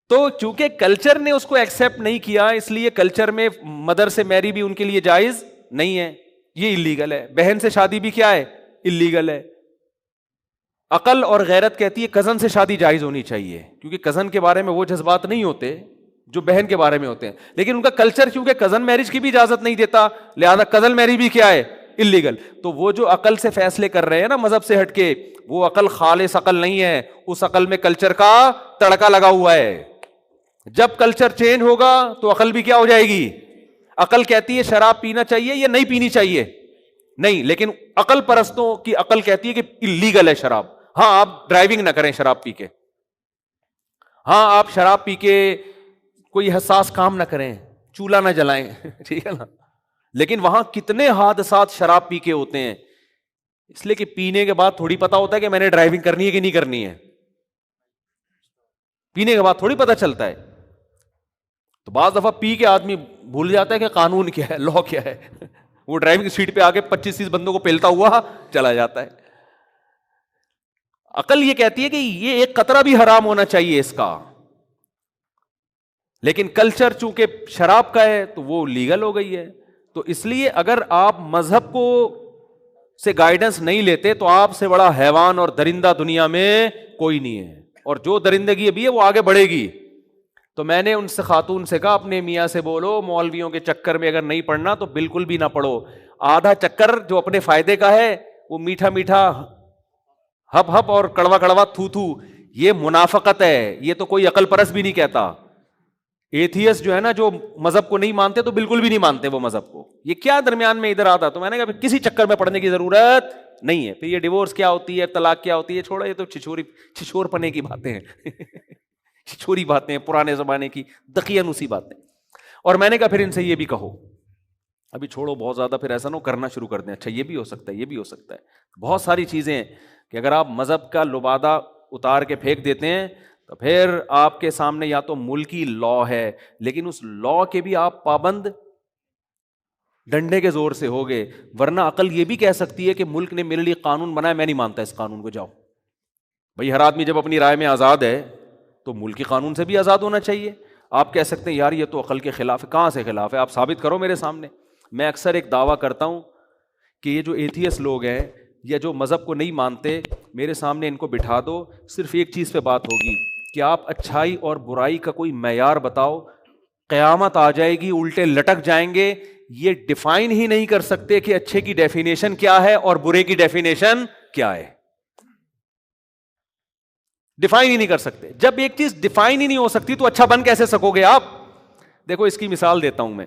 تو چونکہ کلچر نے اس کو ایکسپٹ نہیں کیا، اس لیے کلچر میں مدر سے میری بھی ان کے لیے جائز نہیں ہے، یہ اللیگل ہے. بہن سے شادی بھی کیا ہے؟ اللیگل ہے. عقل اور غیرت کہتی ہے کزن سے شادی جائز ہونی چاہیے، کیونکہ کزن کے بارے میں وہ جذبات نہیں ہوتے جو بہن کے بارے میں ہوتے ہیں. لیکن ان کا کلچر کیونکہ کزن میرج کی بھی اجازت نہیں دیتا، لہذا کزن میرج بھی کیا ہے؟ اللیگل. تو وہ جو عقل سے فیصلے کر رہے ہیں نا مذہب سے ہٹ کے، وہ عقل خالص عقل نہیں ہے، اس عقل میں کلچر کا تڑکا لگا ہوا ہے. جب کلچر چینج ہوگا تو عقل بھی کیا ہو جائے گی؟ عقل کہتی ہے شراب پینا چاہیے یا نہیں پینی چاہیے؟ نہیں. لیکن عقل پرستوں کی عقل کہتی ہے کہ اللیگل ہے شراب. ہاں آپ ڈرائیونگ نہ کریں شراب پی کے، ہاں آپ شراب پی کے کوئی حساس کام نہ کریں، چولہا نہ جلائیں ٹھیک ہے نا. لیکن وہاں کتنے حادثات شراب پی کے ہوتے ہیں، اس لیے کہ پینے کے بعد تھوڑی پتا ہوتا ہے کہ میں نے ڈرائیونگ کرنی ہے کہ نہیں کرنی ہے. پینے کے بعد تھوڑی پتا چلتا ہے. تو بعض دفعہ پی کے آدمی بھول جاتا ہے کہ قانون کیا ہے، لا کیا ہے. وہ ڈرائیونگ سیٹ پہ آگے 25-30 بندوں کو پیلتا ہوا چلا جاتا ہے. عقل یہ کہتی ہے کہ یہ ایک قطرہ بھی حرام ہونا چاہیے اس کا، لیکن کلچر چونکہ شراب کا ہے تو وہ لیگل ہو گئی ہے. تو اس لیے اگر آپ مذہب کو سے گائیڈنس نہیں لیتے تو آپ سے بڑا حیوان اور درندہ دنیا میں کوئی نہیں ہے. اور جو درندگی ابھی ہے وہ آگے بڑھے گی. تو میں نے ان سے خاتون سے کہا اپنے میاں سے بولو مولویوں کے چکر میں اگر نہیں پڑھنا تو بالکل بھی نہ پڑھو. آدھا چکر جو اپنے فائدے کا ہے وہ میٹھا میٹھا ہپ ہپ اور کڑوا کڑوا تھو تھو، یہ منافقت ہے. یہ تو کوئی عقل پرست بھی نہیں کہتا. ایتھیس جو ہے نا، جو مذہب کو نہیں مانتے تو بالکل بھی نہیں مانتے وہ مذہب کو. یہ کیا درمیان میں ادھر آتا؟ تو میں نے کہا کسی چکر میں پڑھنے کی ضرورت نہیں ہے. پھر یہ ڈیورس کیا ہوتی ہے، طلاق کیا ہوتی ہے، چھوڑا، یہ تو چھچور پنے کی باتیں ہیں چھچوری باتیں ہیں، پرانے زمانے کی دقیانوسی باتیں. اور میں نے کہا پھر ان سے یہ بھی کہو، ابھی چھوڑو بہت زیادہ پھر ایسا نہ ہو کرنا شروع کر دیں. اچھا یہ بھی ہو سکتا ہے، یہ بھی ہو سکتا ہے. بہت ساری چیزیں ہیں کہ اگر آپ مذہب کا لبادہ اتار کے پھینک دیتے ہیں تو پھر آپ کے سامنے یا تو ملکی لا ہے، لیکن اس لا کے بھی آپ پابند ڈنڈے کے زور سے ہوگے. ورنہ عقل یہ بھی کہہ سکتی ہے کہ ملک نے میرے لیے قانون بنایا، میں نہیں مانتا اس قانون کو، جاؤ بھائی. ہر آدمی جب اپنی رائے میں آزاد ہے تو ملکی قانون سے بھی آزاد ہونا چاہیے. آپ کہہ سکتے ہیں یار یہ تو عقل کے خلاف ہے. کہاں سے خلاف ہے؟ آپ ثابت کرو میرے سامنے. میں اکثر ایک دعویٰ کرتا ہوں کہ یہ جو ایتھیس لوگ ہیں یا جو مذہب کو نہیں مانتے، میرے سامنے ان کو بٹھا دو، صرف ایک چیز پہ بات ہوگی کہ آپ اچھائی اور برائی کا کوئی معیار بتاؤ. قیامت آ جائے گی، الٹے لٹک جائیں گے. یہ ڈیفائن ہی نہیں کر سکتے کہ اچھے کی ڈیفینیشن کیا ہے اور برے کی ڈیفینیشن کیا ہے. ڈیفائن ہی نہیں کر سکتے. جب ایک چیز ڈیفائن ہی نہیں ہو سکتی تو اچھا بن کیسے سکو گے آپ؟ دیکھو اس کی مثال دیتا ہوں میں.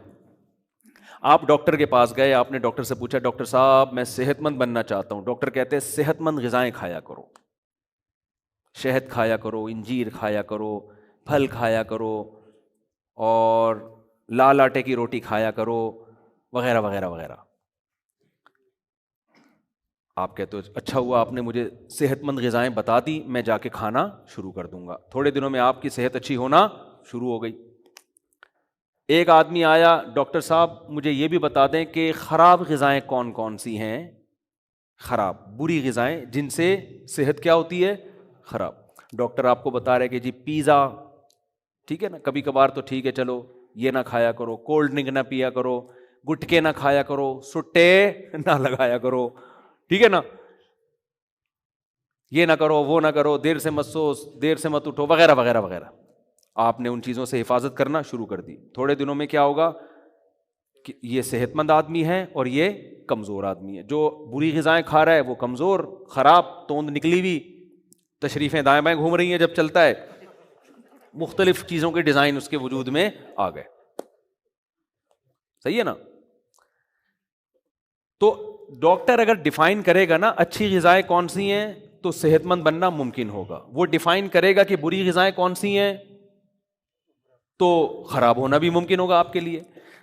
آپ ڈاکٹر کے پاس گئے، آپ نے ڈاکٹر سے پوچھا ڈاکٹر صاحب میں صحت مند بننا چاہتا ہوں. ڈاکٹر کہتے ہیں صحت مند غذائیں کھایا کرو، شہد کھایا کرو، انجیر کھایا کرو، پھل کھایا کرو، اور لال آٹے کی روٹی کھایا کرو، وغیرہ وغیرہ وغیرہ. آپ کہتے ہو اچھا ہوا آپ نے مجھے صحت مند غذائیں بتا دی، میں جا کے کھانا شروع کر دوں گا. تھوڑے دنوں میں آپ کی صحت اچھی ہونا شروع ہو گئی. ایک آدمی آیا، ڈاکٹر صاحب مجھے یہ بھی بتا دیں کہ خراب غذائیں کون کون سی ہیں، خراب بری غذائیں جن سے صحت کیا ہوتی ہے؟ خراب. ڈاکٹر آپ کو بتا رہے کہ جی پیزا ٹھیک ہے نا، کبھی کبھار تو ٹھیک ہے چلو یہ نہ کھایا کرو، کولڈ ڈرنک نہ پیا کرو، گٹکے نہ کھایا کرو، سٹے نہ لگایا کرو، ٹھیک ہے نا، یہ نہ کرو وہ نہ کرو، دیر سے مت سو، دیر سے مت اٹھو، وغیرہ وغیرہ وغیرہ. آپ نے ان چیزوں سے حفاظت کرنا شروع کر دی. تھوڑے دنوں میں کیا ہوگا کہ یہ صحت مند آدمی ہے اور یہ کمزور آدمی ہے. جو بری غذائیں کھا رہا ہے وہ کمزور، خراب، توند نکلی ہوئی، تشریفیں دائیں بائیں گھوم رہی ہیں جب چلتا ہے، مختلف چیزوں کے ڈیزائن اس کے وجود میں آ گئے. صحیح ہے نا. تو ڈاکٹر اگر ڈیفائن کرے گا نا اچھی غذائیں کون سی ہیں تو صحت مند بننا ممکن ہوگا. وہ ڈیفائن کرے گا کہ بری غذائیں کون سی ہیں تو خراب ہونا بھی ممکن ہوگا آپ کے لیے.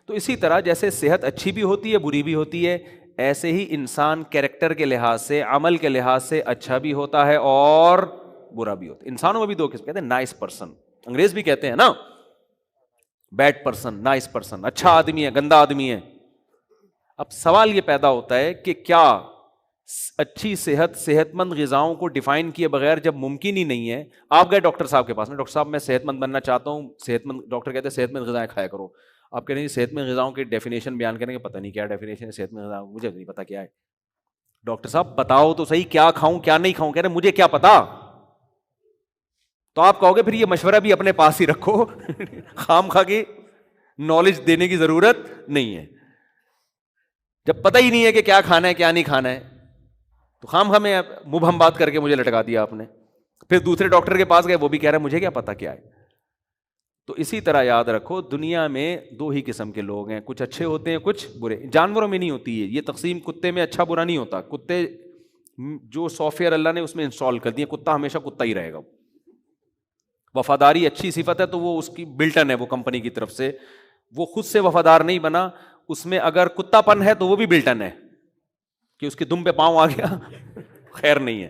تو اسی طرح جیسے صحت اچھی بھی ہوتی ہے بری بھی ہوتی ہے, ایسے ہی انسان کیریکٹر کے لحاظ سے, عمل کے لحاظ سے اچھا بھی ہوتا ہے اور برا بھی ہوتا ہے. انسانوں میں بھی دو قسم کہتے ہیں, نائس پرسن, انگریز بھی کہتے ہیں نا, بیڈ پرسن, نائس پرسن, اچھا آدمی ہے گندا آدمی ہے. اب سوال یہ پیدا ہوتا ہے کہ کیا اچھی صحت مند غذاؤں کو ڈیفائن کیے بغیر جب ممکن ہی نہیں ہے, آپ گئے ڈاکٹر صاحب کے پاس میں, ڈاکٹر صاحب میں صحت مند بننا چاہتا ہوں, صحت مند, ڈاکٹر کہتے ہیں صحت مند غذائیں کھایا کرو. آپ کہہ رہے ہیں صحت مند غذاؤں کی ڈیفینیشن بیان کریں گے, پتہ نہیں کیا ڈیفینیشن ہے صحت مند غذا, مجھے نہیں پتا کیا ہے. ڈاکٹر صاحب بتاؤ تو صحیح کیا کھاؤں کیا نہیں کھاؤں, کہہ رہے مجھے کیا پتا. تو آپ کہو گے پھر یہ مشورہ بھی اپنے پاس ہی رکھو, خام خواہ کی نالج دینے کی ضرورت نہیں ہے. جب پتہ ہی نہیں ہے کہ کیا کھانا ہے کیا نہیں کھانا ہے تو خام خواہ میں مبہم بات کر کے مجھے لٹکا دیا آپ نے. پھر دوسرے ڈاکٹر کے پاس گئے, وہ بھی کہہ رہا ہے مجھے کیا پتا کیا ہے. تو اسی طرح یاد رکھو دنیا میں دو ہی قسم کے لوگ ہیں, کچھ اچھے ہوتے ہیں کچھ برے. جانوروں میں نہیں ہوتی ہے یہ تقسیم, کتے میں اچھا برا نہیں ہوتا. کتے جو سافٹ ویئر اللہ نے اس میں انسٹال کر دیا, کتا ہمیشہ کتا ہی رہے گا. وفاداری اچھی صفت ہے تو وہ اس کی بلٹن ہے, وہ کمپنی کی طرف سے, وہ خود سے وفادار نہیں بنا. اس میں اگر کتا پن ہے تو وہ بھی بلٹن ہے کہ اس کے دم پہ پاؤں آ گیا, خیر نہیں ہے.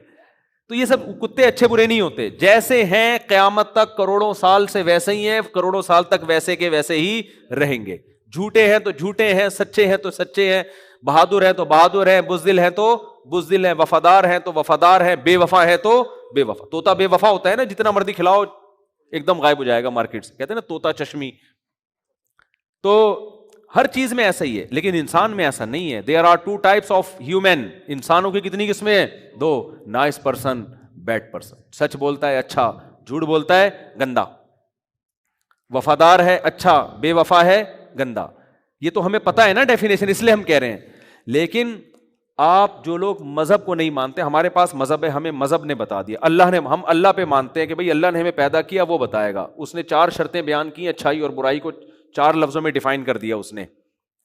تو یہ سب کتے اچھے برے نہیں ہوتے, جیسے ہیں قیامت تک کروڑوں سال سے ویسے ہی ہیں, کروڑوں سال تک ویسے کے ویسے ہی رہیں گے. جھوٹے ہیں تو جھوٹے ہیں, سچے ہیں تو سچے ہیں, بہادر ہیں تو بہادر ہیں, بزدل ہیں تو بزدل ہیں, وفادار ہیں تو وفادار ہیں, بے وفا ہے تو بے وفا. طوطا بے وفا ہوتا ہے نا, جتنا مرضی کھلاؤ ایک دم غائب ہو جائے گا مارکیٹ سے, کہتے ہیں نا طوطا چشمی. تو ہر چیز میں ایسا ہی ہے, لیکن انسان میں ایسا نہیں ہے. There are two types of human, انسانوں کی کتنی قسمیں ہیں؟ دو, نائس پرسن, بیڈ پرسن. سچ بولتا ہے اچھا, جھوٹ بولتا ہے گندا. وفادار ہے اچھا, بے وفا ہے گندا. یہ تو ہمیں پتا ہے نا ڈیفینیشن, اس لیے ہم کہہ رہے ہیں. لیکن آپ جو لوگ مذہب کو نہیں مانتے, ہمارے پاس مذہب ہے, ہمیں مذہب نے بتا دیا, اللہ نے, ہم اللہ پہ مانتے ہیں کہ بھائی اللہ نے ہمیں پیدا کیا, وہ بتائے گا. اس نے 4 شرطیں بیان کی, اچھائی اور برائی کو 4 لفظوں میں ڈیفائن کر دیا اس نے.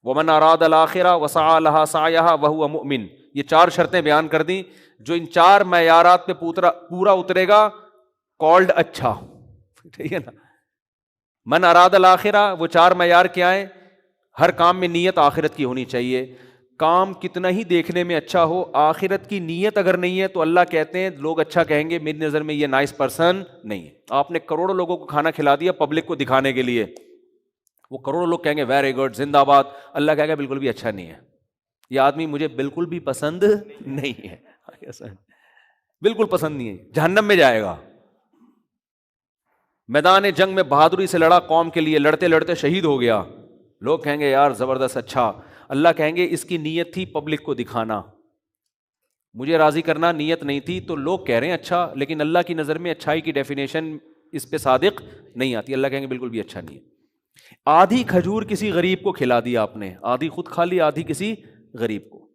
وَمَنْ أَرَادَ الْآخِرَةَ وَسَعَى لَهَا سَعْيَهَا وَهُوَ مُؤْمِنٌ, یہ 4 شرطیں بیان کر دیں. جو ان 4 معیارات پہ پورا اترے گا کالڈ اچھا, ٹھیک ہے نا. من اراد الآخرہ, وہ 4 معیار کیا ہے؟ ہر کام میں نیت آخرت کی ہونی چاہیے. کام کتنا ہی دیکھنے میں اچھا ہو, آخرت کی نیت اگر نہیں ہے تو اللہ کہتے ہیں لوگ اچھا کہیں گے میری نظر میں یہ نائس پرسن نہیں ہے. آپ نے کروڑوں لوگوں کو کھانا کھلا دیا پبلک کو دکھانے کے لیے, وہ کروڑوں لوگ کہیں گے ویری گڈ زندہ باد, اللہ کہے گا بالکل بھی اچھا نہیں ہے, یہ آدمی مجھے بالکل بھی پسند نہیں ہے, بالکل پسند نہیں ہے, جہنم میں جائے گا. میدان جنگ میں بہادری سے لڑا قوم کے لیے, لڑتے لڑتے شہید ہو گیا, لوگ کہیں گے یار زبردست اچھا. اللہ کہیں گے اس کی نیت تھی پبلک کو دکھانا, مجھے راضی کرنا نیت نہیں تھی. تو لوگ کہہ رہے ہیں اچھا, لیکن اللہ کی نظر میں اچھائی کی ڈیفینیشن اس پہ صادق نہیں آتی. اللہ کہیں گے بالکل بھی اچھا نہیں ہے. آدھی کھجور کسی غریب کو کھلا دی آپ نے, آدھی خود کھا لی, آدھی کسی غریب کو.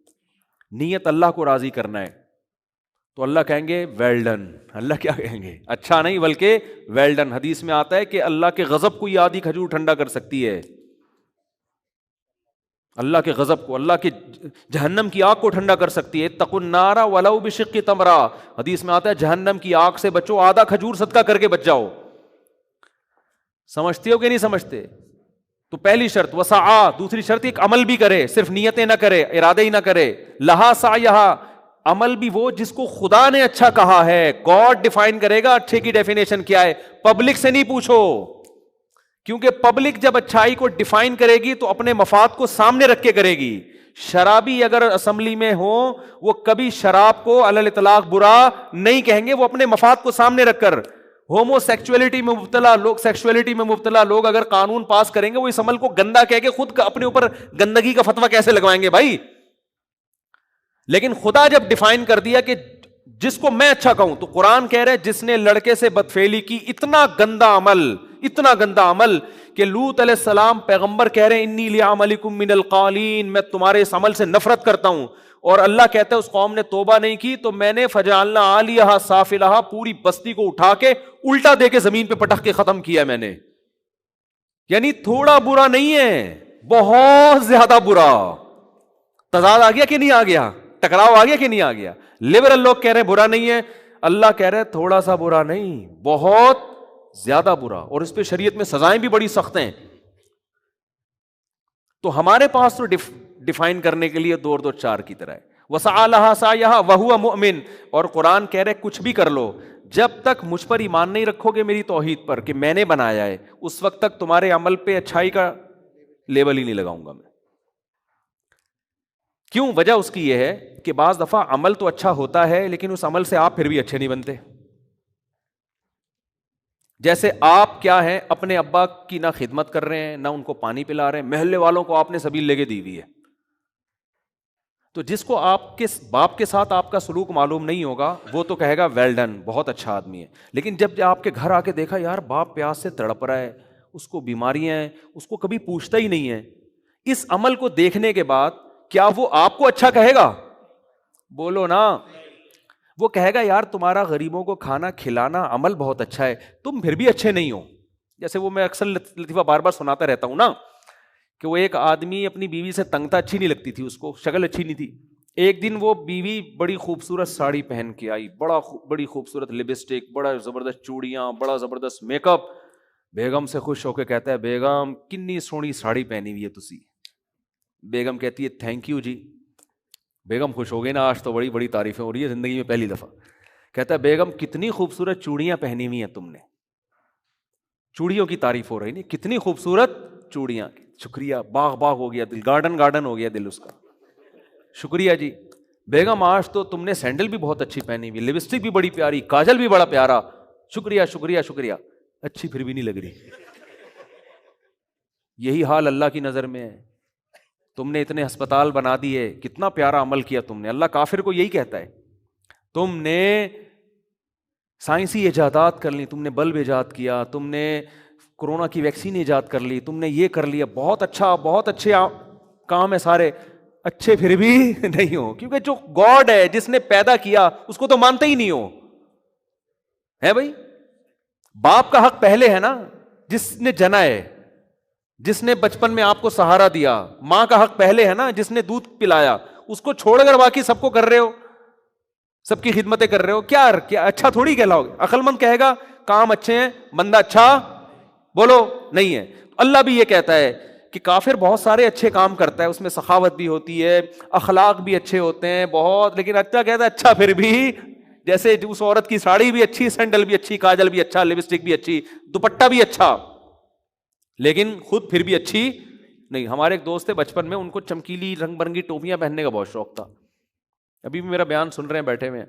نیت اللہ کو راضی کرنا ہے تو اللہ کہیں گے ویل ڈن. اللہ کیا کہیں گے؟ اچھا نہیں بلکہ ویل ڈن. حدیث میں آتا ہے کہ اللہ کے غضب کو یہ آدھی کھجور ٹھنڈا کر سکتی ہے, اللہ کے غضب کو, اللہ کے جہنم کی آگ کو ٹھنڈا کر سکتی ہے. اتقوا النار ولو بشق تمرہ, حدیث میں آتا ہے جہنم کی آگ سے بچو, آدھا کھجور صدقہ کر کے بچ جاؤ. سمجھتے ہو کہ نہیں سمجھتے؟ تو پہلی شرط وسعا, دوسری شرط ایک عمل بھی کرے, صرف نیتیں نہ کرے, ارادے ہی نہ کرے. لہا سعیہا, عمل بھی وہ جس کو خدا نے اچھا کہا ہے, گاڈ ڈیفائن کرے گا اچھے کی ڈیفینیشن کیا ہے, پبلک سے نہیں پوچھو. کیونکہ پبلک جب اچھائی کو ڈیفائن کرے گی تو اپنے مفاد کو سامنے رکھ کے کرے گی. شرابی اگر اسمبلی میں ہو وہ کبھی شراب کو علی الاطلاق برا نہیں کہیں گے, وہ اپنے مفاد کو سامنے رکھ کر. ہومو سیکچولیٹی میں مبتلا لوگ, سیکچولیٹی میں مبتلا لوگ اگر قانون پاس کریں گے وہ اس عمل کو گندا کہہ کے خود اپنے اوپر گندگی کا فتویٰ کیسے لگوائیں گے بھائی. لیکن خدا جب ڈیفائن کر دیا کہ جس کو میں اچھا کہوں, تو قرآن کہہ رہے جس نے لڑکے سے بدفعلی کی, اتنا گندا عمل, اتنا گندا عمل کہ لوط علیہ السلام پیغمبر کہہ رہے ہیں انی لعملکم من القالین, میں تمہارے اس عمل سے نفرت کرتا ہوں. اور اللہ کہتا ہے اس قوم نے توبہ نہیں کی تو میں نے فجعلنا عالیہا سافلہا, پوری بستی کو اٹھا کے الٹا دے کے زمین پہ پٹک کے ختم کیا میں نے. یعنی تھوڑا برا نہیں ہے, بہت زیادہ برا. تضاد آ گیا کہ نہیں آ گیا؟ ٹکراؤ آ گیا کہ نہیں آ گیا؟ لبرل لوگ کہہ رہے ہیں برا نہیں ہے, اللہ کہہ رہے ہیں تھوڑا سا برا نہیں, بہت زیادہ برا, اور اس پہ شریعت میں سزائیں بھی بڑی سخت ہیں. تو ہمارے پاس تو ڈیفائن کرنے کے لیے 2 اور 2 4 کی طرح ہے. وسعى لها سعيها وهو مؤمن, اور قرآن کہہ رہے کچھ بھی کر لو, جب تک مجھ پر ایمان نہیں رکھو گے میری توحید پر کہ میں نے بنایا ہے, اس وقت تک تمہارے عمل پہ اچھائی کا لیبل ہی نہیں لگاؤں گا میں. کیوں؟ وجہ اس کی یہ ہے کہ بعض دفعہ عمل تو اچھا ہوتا ہے لیکن اس عمل سے آپ پھر بھی اچھے نہیں بنتے. جیسے آپ کیا ہیں, اپنے ابا کی نہ خدمت کر رہے ہیں نہ ان کو پانی پلا رہے ہیں, محلے والوں کو آپ نے سبیل لے کے دی ہوئی ہے. تو جس کو آپ کے باپ کے ساتھ آپ کا سلوک معلوم نہیں ہوگا وہ تو کہے گا ویل ڈن, بہت اچھا آدمی ہے. لیکن جب آپ کے گھر آ کے دیکھا یار باپ پیاس سے تڑپ رہا ہے, اس کو بیماریاں ہیں, اس کو کبھی پوچھتا ہی نہیں ہے, اس عمل کو دیکھنے کے بعد کیا وہ آپ کو اچھا کہے گا؟ بولو نا. وہ کہے گا یار تمہارا غریبوں کو کھانا کھلانا عمل بہت اچھا ہے, تم پھر بھی اچھے نہیں ہو. جیسے وہ میں اکثر لطیفہ بار بار سناتا رہتا ہوں نا, کہ وہ ایک آدمی اپنی بیوی سے تنگ تھا, اچھی نہیں لگتی تھی اس کو, شکل اچھی نہیں تھی. ایک دن وہ بیوی بڑی خوبصورت ساڑی پہن کے آئی, بڑی خوبصورت لپسٹک, بڑا زبردست چوڑیاں, بڑا زبردست میک اپ. بیگم سے خوش ہو کے کہتا ہے بیگم کنی سونی ساڑی پہنی ہوئی ہے تسی. بیگم کہتی ہے تھینک یو جی. بیگم خوش ہو گئی نا, آج تو بڑی بڑی تعریفیں ہو رہی ہے زندگی میں پہلی دفعہ. کہتا ہے بیگم کتنی خوبصورت چوڑیاں پہنی ہوئی ہیں تم نے. چوڑیوں کی تعریف ہو رہی نہیں, کتنی خوبصورت چوڑیاں. شکریہ, باغ باغ ہو گیا دل, گارڈن گارڈن ہو گیا دل اس کا. شکریہ جی. بیگم آج تو تم نے سینڈل بھی بہت اچھی پہنی ہوئی, لپسٹک بھی بڑی پیاری, کاجل بھی بڑا پیارا. شکریہ شکریہ شکریہ. اچھی پھر بھی نہیں لگ رہی. یہی حال اللہ کی نظر میں ہے. تم نے اتنے ہسپتال بنا دیے, کتنا پیارا عمل کیا تم نے. اللہ کافر کو یہی کہتا ہے تم نے سائنسی ایجادات کر لی, تم نے بلب ایجاد کیا, تم نے کورونا کی ویکسین ایجاد کر لی, تم نے یہ کر لیا, بہت اچھا, بہت اچھے کام ہے سارے, اچھے پھر بھی نہیں ہو. کیونکہ جو گاڈ ہے جس نے پیدا کیا اس کو تو مانتے ہی نہیں ہو. ہے بھائی, باپ کا حق پہلے ہے نا, جس نے جنا ہے, جس نے بچپن میں آپ کو سہارا دیا. ماں کا حق پہلے ہے نا, جس نے دودھ پلایا. اس کو چھوڑ کر باقی سب کو کر رہے ہو, سب کی خدمتیں کر رہے ہو, کیا اچھا تھوڑی کہلاؤ گے. عقل مند کہے گا کام اچھے ہیں, بندہ اچھا بولو نہیں ہے. اللہ بھی یہ کہتا ہے کہ کافر بہت سارے اچھے کام کرتا ہے, اس میں سخاوت بھی ہوتی ہے, اخلاق بھی اچھے ہوتے ہیں بہت, لیکن اچھا کہتا ہے اچھا پھر بھی, جیسے اس عورت کی ساڑی بھی اچھی, سینڈل بھی اچھی, کاجل بھی اچھا, لپسٹک بھی اچھی, دوپٹہ بھی اچھا, لیکن خود پھر بھی اچھی نہیں. ہمارے ایک دوست تھے بچپن میں, ان کو چمکیلی رنگ برنگی ٹوپیاں پہننے کا بہت شوق تھا. ابھی بھی میرا بیان سن رہے ہیں بیٹھے ہوئے,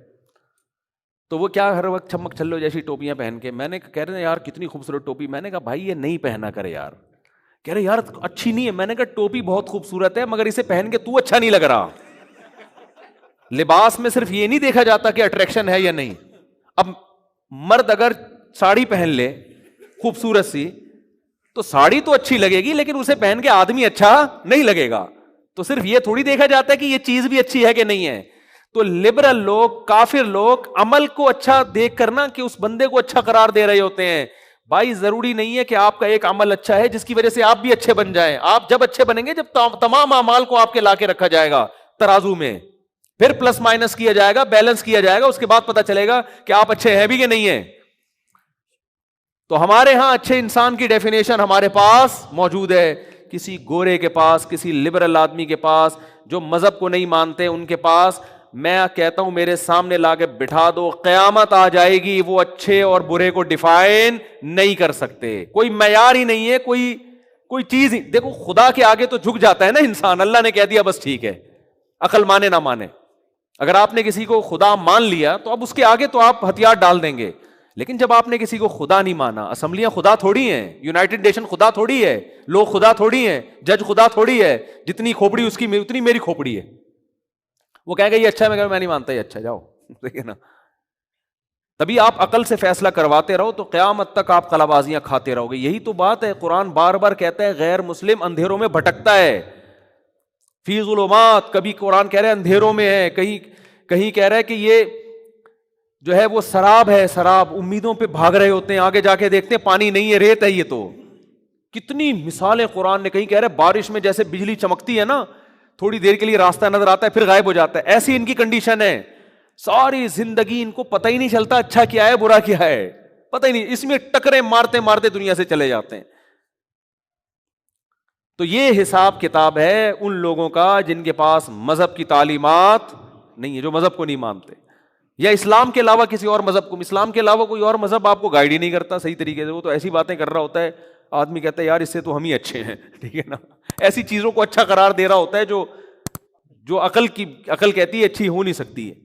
تو وہ کیا ہر وقت چمک چھلو جیسی ٹوپیاں پہن کے. میں نے کہہ رہے ہیں یار کتنی خوبصورت ٹوپی. میں نے کہا بھائی یہ نہیں پہنا کرے یار. کہہ رہے یار اچھی نہیں ہے. میں نے کہا ٹوپی بہت خوبصورت ہے مگر اسے پہن کے تو اچھا نہیں لگ رہا. لباس میں صرف یہ نہیں دیکھا جاتا کہ اٹریکشن ہے یا نہیں. اب مرد اگر ساڑی پہن لے خوبصورت سی تو ساڑی تو اچھی لگے گی, لیکن اسے پہن کے آدمی اچھا نہیں لگے گا. تو صرف یہ تھوڑی دیکھا جاتا ہے کہ یہ چیز بھی اچھی ہے کہ نہیں ہے. تو لبرل لوگ, کافر لوگ عمل کو اچھا دیکھ کرنا کہ اس بندے کو اچھا قرار دے رہے ہوتے ہیں. بھائی ضروری نہیں ہے کہ آپ کا ایک عمل اچھا ہے جس کی وجہ سے آپ بھی اچھے بن جائیں. آپ جب اچھے بنیں گے جب تمام اعمال کو آپ کے لا کے رکھا جائے گا ترازو میں, پھر پلس مائنس کیا جائے گا, بیلنس کیا جائے گا, اس کے بعد پتا چلے گا کہ آپ اچھے ہیں بھی کہ نہیں ہیں. تو ہمارے ہاں اچھے انسان کی ڈیفینیشن ہمارے پاس موجود ہے. کسی گورے کے پاس, کسی لبرل آدمی کے پاس, جو مذہب کو نہیں مانتے ان کے پاس, میں کہتا ہوں میرے سامنے لا کے بٹھا دو, قیامت آ جائے گی, وہ اچھے اور برے کو ڈیفائن نہیں کر سکتے. کوئی معیار ہی نہیں ہے, کوئی چیز ہی. دیکھو خدا کے آگے تو جھک جاتا ہے نا انسان. اللہ نے کہہ دیا بس ٹھیک ہے, عقل مانے نہ مانے. اگر آپ نے کسی کو خدا مان لیا تو اب اس کے آگے تو آپ ہتھیار ڈال دیں گے. لیکن جب آپ نے کسی کو خدا نہیں مانا, اسمبلیاں خدا تھوڑی ہیں, یونائٹڈ نیشن خدا تھوڑی ہے, لوگ خدا تھوڑی ہیں, جج خدا تھوڑی ہے, جتنی کھوپڑی اس کی اتنی میری کھوپڑی ہے. وہ کہے گا یہ اچھا ہے, میں نہیں مانتا یہ اچھا, جاؤ. دیکھیں نا, تبھی آپ عقل سے فیصلہ کرواتے رہو تو قیامت تک آپ قلابازیاں کھاتے رہو گے. یہی تو بات ہے, قرآن بار بار کہتا ہے غیر مسلم اندھیروں میں بھٹکتا ہے. فی ظلمات, کبھی قرآن کہہ رہا ہے اندھیروں میں ہے, کہیں کہہ رہا ہے کہ یہ جو ہے وہ سراب ہے, سراب, امیدوں پہ بھاگ رہے ہوتے ہیں, آگے جا کے دیکھتے ہیں پانی نہیں ہے, ریت ہے یہ تو. کتنی مثالیں قرآن نے، کہیں کہہ رہے بارش میں جیسے بجلی چمکتی ہے نا، تھوڑی دیر کے لیے راستہ نظر آتا ہے پھر غائب ہو جاتا ہے، ایسی ان کی کنڈیشن ہے. ساری زندگی ان کو پتہ ہی نہیں چلتا اچھا کیا ہے برا کیا ہے، پتہ ہی نہیں، اس میں ٹکرے مارتے مارتے دنیا سے چلے جاتے ہیں. تو یہ حساب کتاب ہے ان لوگوں کا جن کے پاس مذہب کی تعلیمات نہیں ہے، جو مذہب کو نہیں مانتے، یا اسلام کے علاوہ کسی اور مذہب کو. اسلام کے علاوہ کوئی اور مذہب آپ کو گائیڈ ہی نہیں کرتا صحیح طریقے سے. وہ تو ایسی باتیں کر رہا ہوتا ہے، آدمی کہتا ہے یار اس سے تو ہم ہی اچھے ہیں، ٹھیک ہے نا، ایسی چیزوں کو اچھا قرار دے رہا ہوتا ہے جو عقل کہتی ہے اچھی ہو نہیں سکتی ہے.